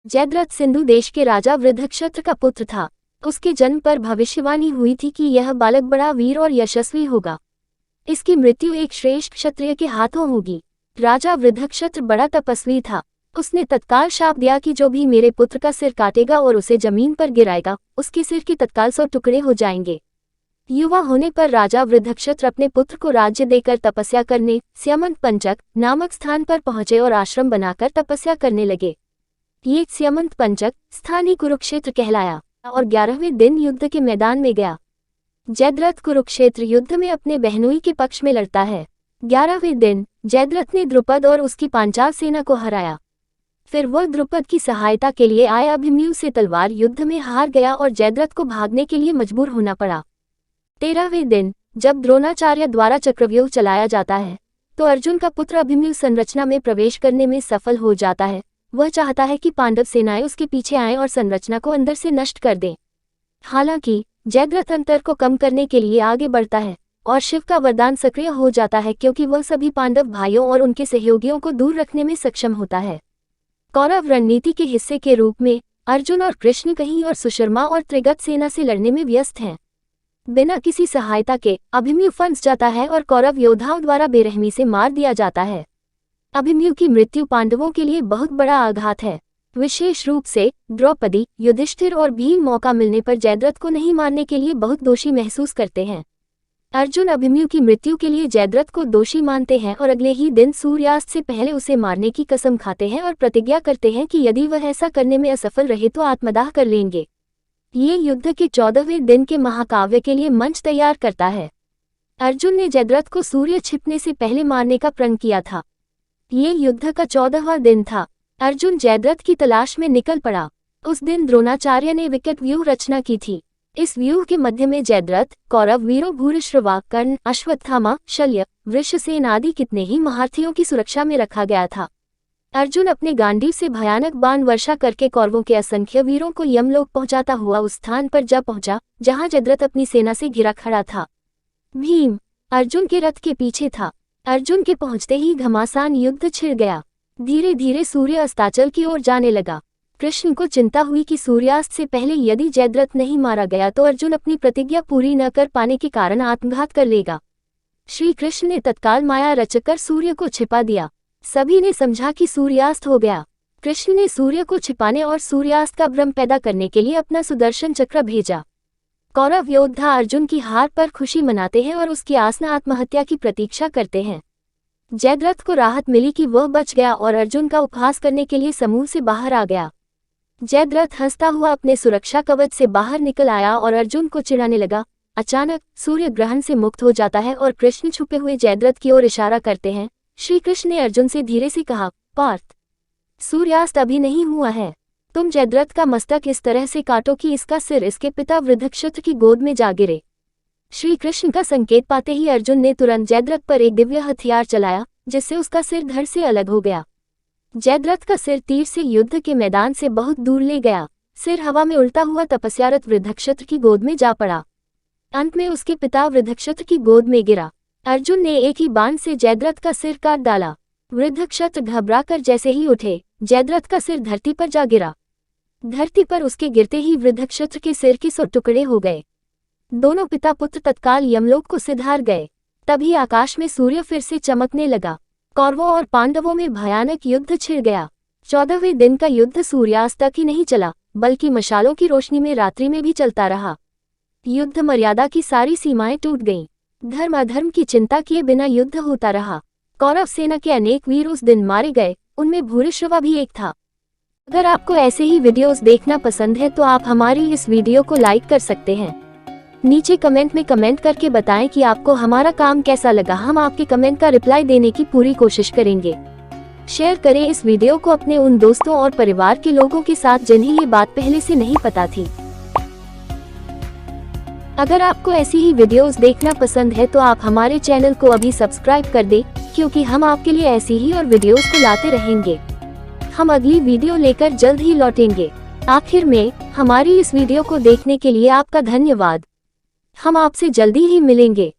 जयद्रथ सिंधु देश के राजा वृद्धक्षत्र का पुत्र था। उसके जन्म पर भविष्यवाणी हुई थी कि यह बालक बड़ा वीर और यशस्वी होगा। इसकी मृत्यु एक श्रेष्ठ क्षत्रिय के हाथों होगी। राजा वृद्धक्षत्र बड़ा तपस्वी था। उसने तत्काल शाप दिया कि जो भी मेरे पुत्र का सिर काटेगा और उसे जमीन पर गिराएगा, उसके सिर के तत्काल 100 टुकड़े हो जाएंगे। युवा होने पर राजा वृद्धक्षत्र अपने पुत्र को राज्य देकर तपस्या करने स्यमंत पंचक नामक स्थान पर पहुंचे और आश्रम बनाकर तपस्या करने लगे। ये स्यमंत पंचक स्थान ही कुरुक्षेत्र कहलाया और 11वें दिन युद्ध के मैदान में गया। जयद्रथ कुरुक्षेत्र युद्ध में अपने बहनोई के पक्ष में लड़ता है। 11वें दिन जयद्रथ ने द्रुपद और उसकी पांचाल सेना को हराया। फिर वह द्रुपद की सहायता के लिए आए अभिमन्यु से तलवार युद्ध में हार गया और जयद्रथ को भागने के लिए मजबूर होना पड़ा। 13वें दिन जब द्रोणाचार्य द्वारा चक्रव्यूह चलाया जाता है तो अर्जुन का पुत्र अभिमन्यु संरचना में प्रवेश करने में सफल हो जाता है। वह चाहता है कि पांडव सेनाएं उसके पीछे आएं और संरचना को अंदर से नष्ट कर दें। हालांकि जयद्रथ अंतर को कम करने के लिए आगे बढ़ता है और शिव का वरदान सक्रिय हो जाता है, क्योंकि वह सभी पांडव भाइयों और उनके सहयोगियों को दूर रखने में सक्षम होता है। कौरव रणनीति के हिस्से के रूप में अर्जुन और कृष्ण कहीं और सुशर्मा और त्रिगत सेना से लड़ने में व्यस्त हैं। बिना किसी सहायता के अभिमन्यु फंस जाता है और कौरव योद्धाओं द्वारा बेरहमी से मार दिया जाता है। अभिमन्यु की मृत्यु पांडवों के लिए बहुत बड़ा आघात है। विशेष रूप से द्रौपदी, युधिष्ठिर और भीम मौका मिलने पर जयद्रथ को नहीं मारने के लिए बहुत दोषी महसूस करते हैं। अर्जुन अभिमन्यु की मृत्यु के लिए जयद्रथ को दोषी मानते हैं और अगले ही दिन सूर्यास्त से पहले उसे मारने की कसम खाते हैं और प्रतिज्ञा करते हैं कि यदि वह ऐसा करने में असफल रहे तो आत्मदाह कर लेंगे। ये युद्ध के 14वें दिन के महाकाव्य के लिए मंच तैयार करता है। अर्जुन ने जयद्रथ को सूर्य छिपने से पहले मारने का प्रण किया था। ये युद्ध का 14वां दिन था। अर्जुन जयद्रथ की तलाश में निकल पड़ा। उस दिन द्रोणाचार्य ने विकट व्यूह रचना की थी। इस व्यूह के मध्य में जयद्रथ, कौरव वीरों भूरिश्रवा, कर्ण, अश्वत्थामा, शल्य, वृषसेन आदि कितने ही महारथियों की सुरक्षा में रखा गया था। अर्जुन अपने गांडीव से भयानक बाण वर्षा करके कौरवों के असंख्य वीरों को यमलोक पहुंचाता हुआ उस स्थान पर जा पहुंचा जहां जयद्रथ अपनी सेना से घिरा खड़ा था। भीम अर्जुन के रथ के पीछे था। अर्जुन के पहुंचते ही घमासान युद्ध छिड़ गया। धीरे धीरे सूर्य अस्ताचल की ओर जाने लगा। कृष्ण को चिंता हुई कि सूर्यास्त से पहले यदि जयद्रथ नहीं मारा गया तो अर्जुन अपनी प्रतिज्ञा पूरी न कर पाने के कारण आत्मघात कर लेगा। श्री कृष्ण ने तत्काल माया रचकर सूर्य को छिपा दिया। सभी ने समझा कि सूर्यास्त हो गया। कृष्ण ने सूर्य को छिपाने और सूर्यास्त का भ्रम पैदा करने के लिए अपना सुदर्शन चक्र भेजा। कौरव योद्धा अर्जुन की हार पर खुशी मनाते हैं और उसकी आसन्न आत्महत्या की प्रतीक्षा करते हैं। जयद्रथ को राहत मिली कि वह बच गया और अर्जुन का उपहास करने के लिए समूह से बाहर आ गया। जयद्रथ हंसता हुआ अपने सुरक्षा कवच से बाहर निकल आया और अर्जुन को चिढ़ाने लगा। अचानक सूर्य ग्रहण से मुक्त हो जाता है और कृष्ण छुपे हुए जयद्रथ की ओर इशारा करते हैं। श्री कृष्ण ने अर्जुन से धीरे से कहा, पार्थ, सूर्यास्त अभी नहीं हुआ है। तुम जयद्रथ का मस्तक इस तरह से काटो कि इसका सिर इसके पिता वृद्धक्षत्र की गोद में जा गिरे। श्री कृष्ण का संकेत पाते ही अर्जुन ने तुरंत जयद्रथ पर एक दिव्य हथियार चलाया, जिससे उसका सिर धड़ से अलग हो गया। जयद्रथ का सिर तीर से युद्ध के मैदान से बहुत दूर ले गया। सिर हवा में उल्टा हुआ तपस्यारत वृद्धक्षत्र की गोद में जा पड़ा। अंत में उसके पिता वृद्धक्षत्र की गोद में गिरा। अर्जुन ने एक ही बाण से जयद्रथ का सिर काट डाला। वृद्धक्षत्र घबराकर जैसे ही उठे, जयद्रथ का सिर धरती पर जा गिरा। धरती पर उसके गिरते ही वृद्धक्षत्र के सिर के 100 टुकड़े हो गए। दोनों पिता पुत्र तत्काल यमलोक को सिधार गए। तभी आकाश में सूर्य फिर से चमकने लगा। कौरवों और पांडवों में भयानक युद्ध छिड़ गया। 14वें दिन का युद्ध सूर्यास्त तक ही नहीं चला, बल्कि मशालों की रोशनी में रात्रि में भी चलता रहा। युद्ध मर्यादा की सारी सीमाएं टूट गईं। धर्म अधर्म की चिंता किए बिना युद्ध होता रहा। कौरव सेना के अनेक वीर उस दिन मारे गए, उनमें भूरिश्रवा भी एक था। अगर आपको ऐसे ही वीडियोस देखना पसंद है तो आप हमारी इस वीडियो को लाइक कर सकते हैं। नीचे कमेंट में कमेंट करके बताएं कि आपको हमारा काम कैसा लगा। हम आपके कमेंट का रिप्लाई देने की पूरी कोशिश करेंगे। शेयर करें इस वीडियो को अपने उन दोस्तों और परिवार के लोगों के साथ जिन्हें ये बात पहले से नहीं पता थी। अगर आपको ऐसी ही वीडियोस देखना पसंद है तो आप हमारे चैनल को अभी सब्सक्राइब कर दें, क्योंकि हम आपके लिए ऐसी ही और वीडियोस को लाते रहेंगे। हम अगली वीडियो लेकर जल्द ही लौटेंगे। आखिर में हमारी इस वीडियो को देखने के लिए आपका धन्यवाद। हम आपसे जल्दी ही मिलेंगे।